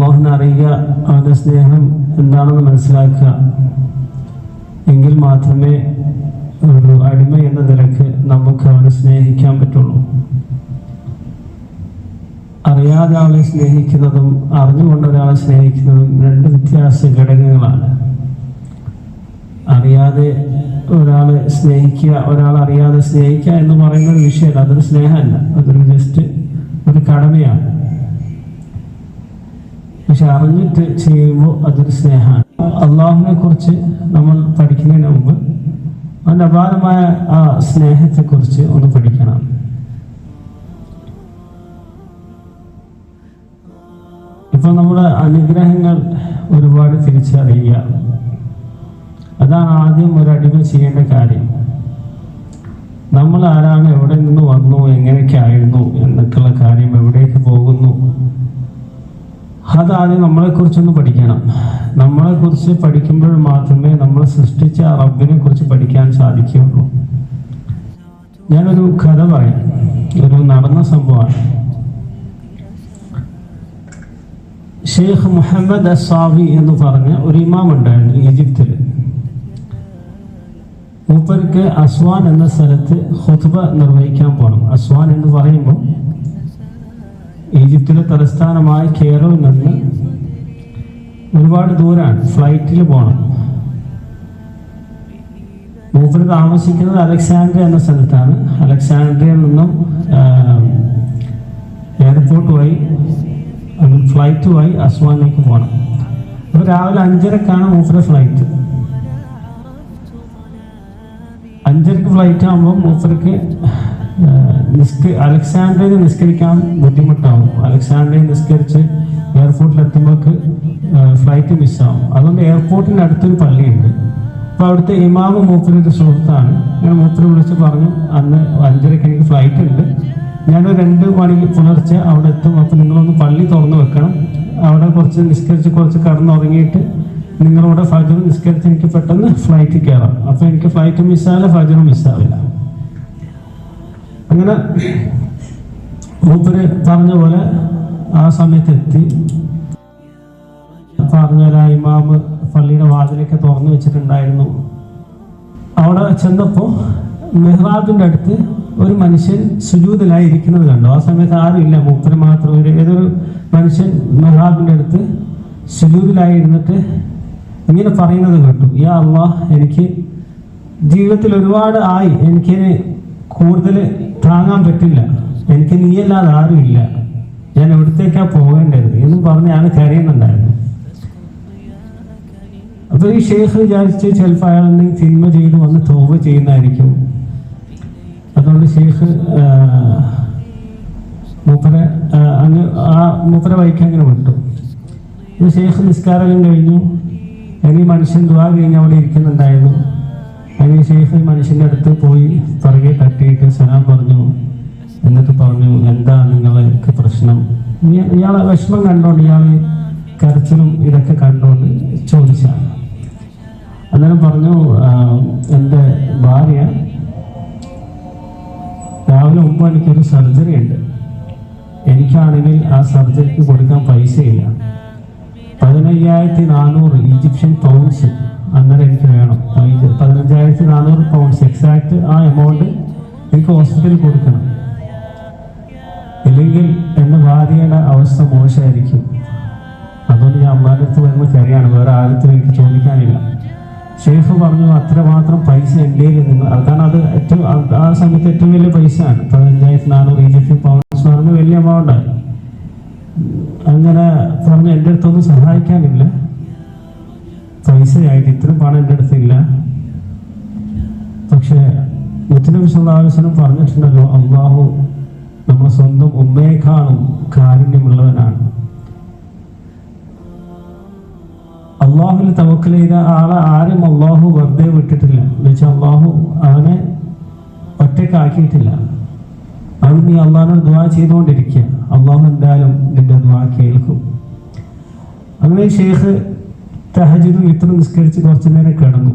അള്ളാഹുവിനെ അറിയുക, അവൻ്റെ സ്നേഹം എന്താണെന്ന് മനസ്സിലാക്കുക. എങ്കിൽ മാത്രമേ ഒരു അടിമ എന്ന നിലക്ക് നമുക്ക് അവനെ സ്നേഹിക്കാൻ പറ്റുള്ളൂ. അറിയാതെ ആളെ സ്നേഹിക്കുന്നതും അറിഞ്ഞുകൊണ്ട് ഒരാളെ സ്നേഹിക്കുന്നതും രണ്ട് വ്യത്യാസ ഘടകങ്ങളാണ്. അറിയാതെ ഒരാളെ സ്നേഹിക്കുക, ഒരാൾ അറിയാതെ സ്നേഹിക്കുക എന്ന് പറയുന്ന ഒരു വിഷയമല്ല, അതൊരു സ്നേഹമല്ല, അതൊരു ജസ്റ്റ് ഒരു കടമയാണ്. പക്ഷെ അറിഞ്ഞിട്ട് ചെയ്യുമ്പോൾ അതൊരു സ്നേഹമാണ്. അള്ളാഹുവിനെ കുറിച്ച് നമ്മൾ പഠിക്കുന്നതിന് മുമ്പ് അതിൻ്റെ അപാരമായ ആ സ്നേഹത്തെക്കുറിച്ച് ഒന്ന് പഠിക്കണം. ഇപ്പൊ നമ്മുടെ അനുഗ്രഹങ്ങൾ ഒരുപാട് തിരിച്ചറിയുക, അതാണ് ആദ്യം ഒരു അടിമ ചെയ്യേണ്ട കാര്യം. നമ്മൾ ആരാണ്, എവിടെ നിന്ന് വന്നു, എങ്ങനെയൊക്കെ ആയിരുന്നു എന്നൊക്കെയുള്ള കാര്യം, എവിടേക്ക് പോകുന്നു, അതാദ്യം നമ്മളെക്കുറിച്ചൊന്ന് പഠിക്കണം. നമ്മളെക്കുറിച്ച് പഠിക്കുമ്പോൾ മാത്രമേ നമ്മൾ സൃഷ്ടിച്ച റബ്ബിനെ കുറിച്ച് പഠിക്കാൻ സാധിക്കുകയുള്ളൂ. ഞാനൊരു കഥ പറയാം, ഒരു നടന്ന സംഭവമാണ്. ഷെയ്ഖ് മുഹമ്മദ് അസ്സാവി എന്ന് പറഞ്ഞ ഒരു ഇമാം ഉണ്ടായിരുന്നു ഈജിപ്തിൽ. മൂപ്പർക്ക് അസ്വാൻ എന്ന സ്ഥലത്ത് ഖുത്ബ നിർവഹിക്കാൻ പോകണം. അസ്വാൻ എന്ന് പറയുമ്പോൾ ഈജിപ്തിലെ തലസ്ഥാനമായ കെയ്റോയിൽ നിന്ന് ഒരുപാട് ദൂരാണ്, ഫ്ലൈറ്റിൽ പോകണം. മൂപ്പർ താമസിക്കുന്നത് അലക്സാൻഡ്രിയ എന്ന സ്ഥലത്താണ്. അലക്സാൻഡ്രിയയിൽ നിന്നും എയർപോർട്ട് വഴി ഫ്ലൈറ്റ് വഴി അസ്വാനിലേക്ക് പോകണം. അപ്പോൾ രാവിലെ 5:30ക്കാണ് മൂപ്പരുടെ ഫ്ലൈറ്റ്. 5:30 ഫ്ലൈറ്റ് ആകുമ്പോൾ മൂപ്പർക്ക് അലക്സാൻഡ്രിയയിൽ നിസ്കരിക്കാൻ ബുദ്ധിമുട്ടാവും. അലക്സാൻഡ്രിയയിൽ നിസ്കരിച്ച് എയർപോർട്ടിൽ എത്തുമ്പോൾക്ക് ഫ്ലൈറ്റ് മിസ്സാവും. അതുകൊണ്ട് എയർപോർട്ടിൻ്റെ അടുത്തൊരു പള്ളിയുണ്ട്. അപ്പോൾ അവിടുത്തെ ഇമാമ് മൂപ്പരുടെ സുഹൃത്താണ്. ഞാൻ മൂപ്പരെ വിളിച്ച് പറഞ്ഞു, അന്ന് 5:30 എനിക്ക് ഫ്ലൈറ്റ് ഉണ്ട്, ഞാനൊരു 2 മണി പുലർച്ചെ അവിടെ എത്തും, അപ്പോൾ നിങ്ങളൊന്ന് പള്ളി തുറന്നു വെക്കണം, അവിടെ കുറച്ച് നിസ്കരിച്ച് കുറച്ച് കടന്നുറങ്ങിയിട്ട് നിങ്ങളവിടെ ഫജർ നിസ്കരിച്ച് എനിക്ക് പെട്ടെന്ന് ഫ്ലൈറ്റ് കയറാം. അപ്പോൾ എനിക്ക് ഫ്ലൈറ്റ് മിസ്സാവില്ല, ഫജറും മിസ്സാവില്ല. അങ്ങനെ മൂപ്പര് പറഞ്ഞ പോലെ ആ സമയത്ത് എത്തി. പറഞ്ഞ പോലെ ഇമാമ് പള്ളിയുടെ വാതിലൊക്കെ തുറന്നു വെച്ചിട്ടുണ്ടായിരുന്നു. അവിടെ ചെന്നപ്പോൾ മെഹ്റാബിൻ്റെ അടുത്ത് ഒരു മനുഷ്യൻ സുജൂദിലായി ഇരിക്കുന്നത് കണ്ടു. ആ സമയത്ത് ആരുമില്ല, മൂപ്പര് മാത്രം. ഏതൊരു മനുഷ്യൻ മെഹ്റാബിൻ്റെ അടുത്ത് സുജൂദിലായി ഇരുന്നിട്ട് ഇങ്ങനെ പറയുന്നത് കേട്ടു, യാ അല്ലാഹ്, എനിക്ക് ജീവിതത്തിൽ ഒരുപാട് ആയി, എനിക്കിന് കൂടുതൽ താങ്ങാൻ പറ്റില്ല, എനിക്ക് നീയല്ലാതെ ആരുമില്ല, ഞാൻ എവിടത്തേക്കാ പോകേണ്ടത് എന്നും പറഞ്ഞ് ഞാൻ കരയുന്നുണ്ടായിരുന്നു. അപ്പൊ ഈ ഷെയ്ഖ് വിചാരിച്ച് ചിലപ്പോൾ അയാൾ എന്തെങ്കിലും തിന്മ ചെയ്ത് വന്ന് തൗബ ചെയ്യുന്നതായിരിക്കും. അതുകൊണ്ട് ഷെയ്ഖ് മൂപ്പരെ വഴിക്ക് അങ്ങനെ വിട്ടു. ഷെയ്ഖ് നിസ്കാരം കഴിഞ്ഞു. ഈ മനുഷ്യൻ ദുആ കഴിഞ്ഞ് അവിടെ ഇരിക്കുന്നുണ്ടായിരുന്നു. അങ്ങനെ ഷെയ്ഖ് മനുഷ്യൻ്റെ അടുത്ത് പോയി പുറകെ തട്ടിയിട്ട് സലാം പറഞ്ഞു. എന്നിട്ട് പറഞ്ഞു, എന്താ നിങ്ങൾക്ക് പ്രശ്നം? ഇയാളെ വിഷമം കണ്ടോണ്ട്, ഇയാൾ കരച്ചിലും ഇതൊക്കെ കണ്ടോണ്ട് ചോദിച്ചാണ്. അന്നേരം പറഞ്ഞു, എൻ്റെ ഭാര്യ രാവിലെ 9 മണിക്കൊരു സർജറി ഉണ്ട്, എനിക്കാണെങ്കിൽ ആ സർജറിക്ക് കൊടുക്കാൻ പൈസയില്ല, 15,400 ഈജിപ്ഷ്യൻ പൗണ്ട്സ് അന്നേരം എനിക്ക് വേണം. 15,400 പൗണ്ട്സ് എക്സാക്ട് ആ എമൗണ്ട് എനിക്ക് ഹോസ്പിറ്റലിൽ കൊടുക്കണം, ഇല്ലെങ്കിൽ എൻ്റെ ഭാര്യയുടെ അവസ്ഥ മോശമായിരിക്കും. അതുകൊണ്ട് ഞാൻ അമ്മാൻ്റെ അടുത്ത് വരുമ്പോൾ കരയാണ്, വേറെ ആരത്തും എനിക്ക് ചോദിക്കാനില്ല. ഷെയ്ഖ് പറഞ്ഞു, അത്രമാത്രം പൈസ എൻ്റെ നിങ്ങൾ, അതാണ് അത് ഏറ്റവും ആ സമയത്ത് ഏറ്റവും വലിയ പൈസയാണ്. 15,400 ഈജിപ്ഷ്യൻ പൗണ്ട്സ് എന്ന് പറഞ്ഞാൽ വലിയ എമൗണ്ടാണ്. അങ്ങനെ പറഞ്ഞു, എൻ്റെ അടുത്തൊന്നും സഹായിക്കാനില്ല, പൈസയായിട്ട് ഇത്രയും പണം എൻ്റെ അടുത്തില്ല. പക്ഷേ മുത്തനബി സല്ലല്ലാഹു അലൈഹി വസല്ലം പറഞ്ഞിട്ടുണ്ടല്ലോ, അല്ലാഹു നമ്മുടെ സ്വന്തം ഉമ്മയെക്കാളും കാരുണ്യമുള്ളവനാണ്. അള്ളാഹുവിൽ തവക്കൽ ചെയ്ത ആളെ ആരും അള്ളാഹു വെറുതെ വിട്ടിട്ടില്ല. എന്നുവെച്ചാൽ അള്ളാഹു അവനെ ഒറ്റക്കാക്കിയിട്ടില്ല. അത് നീ അള്ളാഹിനോട് ദുആ ചെയ്തുകൊണ്ടിരിക്കുക, അള്ളാഹു എന്തായാലും നിന്റെ ദുആ കേൾക്കും. അങ്ങനെ ഷെയ്ഖ് തഹജ്ജുദും വിത്റും നിസ്കരിച്ച് കുറച്ചു നേരം കിടന്നു.